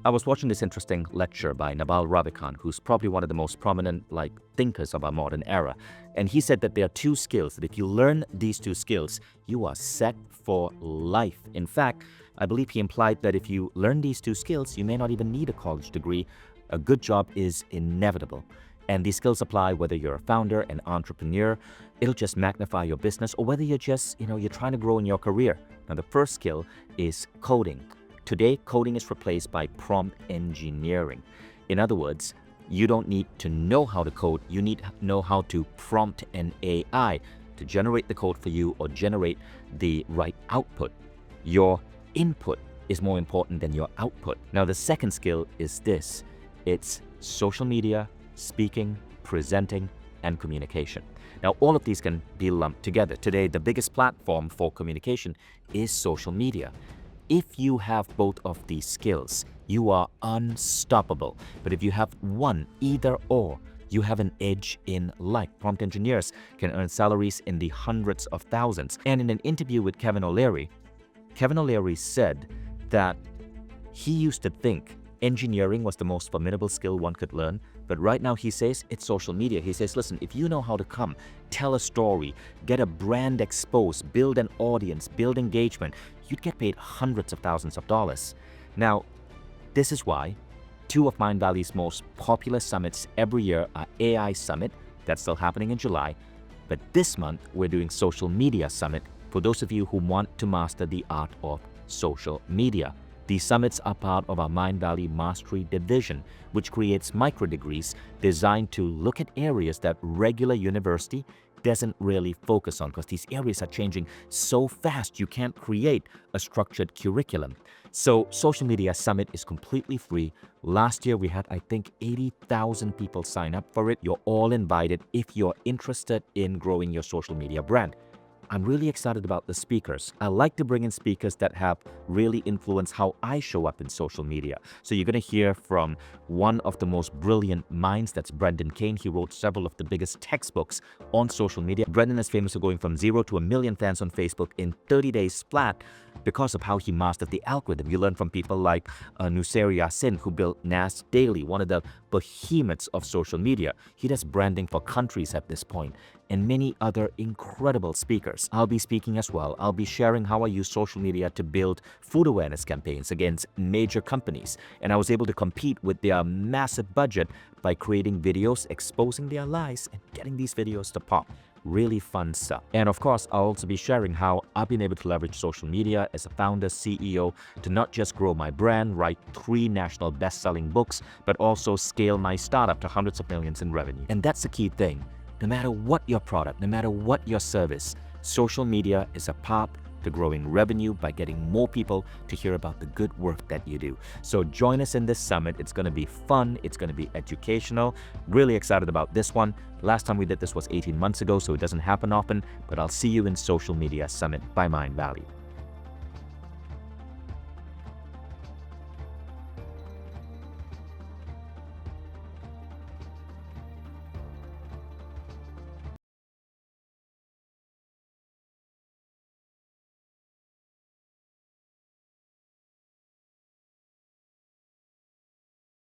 I was watching this interesting lecture by Naval Ravikant, who's probably one of the most prominent thinkers of our modern era. And he said that there are two skills, that if you learn these two skills, you are set for life. In fact, I believe he implied that if you learn these two skills, you may not even need a college degree. A good job is inevitable. And these skills apply whether you're a founder, an entrepreneur, it'll just magnify your business, or whether you're just, you're trying to grow in your career. Now, the first skill is coding. Today, coding is replaced by prompt engineering. In other words, you don't need to know how to code, you need to know how to prompt an AI to generate the code for you or generate the right output. Your input is more important than your output. Now, the second skill is this. It's social media, speaking, presenting, and communication. Now, all of these can be lumped together. Today, the biggest platform for communication is social media. If you have both of these skills, you are unstoppable. But if you have one, either or, you have an edge in life. Prompt engineers can earn salaries in the hundreds of thousands. And in an interview with Kevin O'Leary said that he used to think engineering was the most formidable skill one could learn, but right now he says it's social media. He says, listen, if you know how to come, tell a story, get a brand exposed, build an audience, build engagement, you'd get paid hundreds of thousands of dollars. Now, this is why two of Mindvalley's most popular summits every year are AI Summit, that's still happening in July, but this month we're doing Social Media Summit for those of you who want to master the art of social media. These summits are part of our Mindvalley Mastery Division, which creates micro-degrees designed to look at areas that regular university doesn't really focus on, because these areas are changing so fast you can't create a structured curriculum. So Social Media Summit is completely free. Last year we had, I think, 80,000 people sign up for it. You're all invited if you're interested in growing your social media brand. I'm really excited about the speakers. I like to bring in speakers that have really influenced how I show up in social media. So you're going to hear from one of the most brilliant minds, that's Brendan Kane. He wrote several of the biggest textbooks on social media. Brendan is famous for going from 0 to 1 million fans on Facebook in 30 days flat because of how he mastered the algorithm. You learn from people like Nuseri Yassin, who built Nas Daily, one of the behemoths of social media. He does branding for countries at this point, and many other incredible speakers. I'll be speaking as well. I'll be sharing how I use social media to build food awareness campaigns against major companies. And I was able to compete with their massive budget by creating videos, exposing their lies, and getting these videos to pop. Really fun stuff. And of course, I'll also be sharing how I've been able to leverage social media as a founder, CEO, to not just grow my brand, write 3 national best-selling books, but also scale my startup to hundreds of millions in revenue. And that's the key thing. No matter what your product, no matter what your service, social media is a path to growing revenue by getting more people to hear about the good work that you do. So join us in this summit. It's going to be fun. It's going to be educational. Really excited about this one. Last time we did this was 18 months ago, so it doesn't happen often, but I'll see you in Social Media Summit by Mindvalley.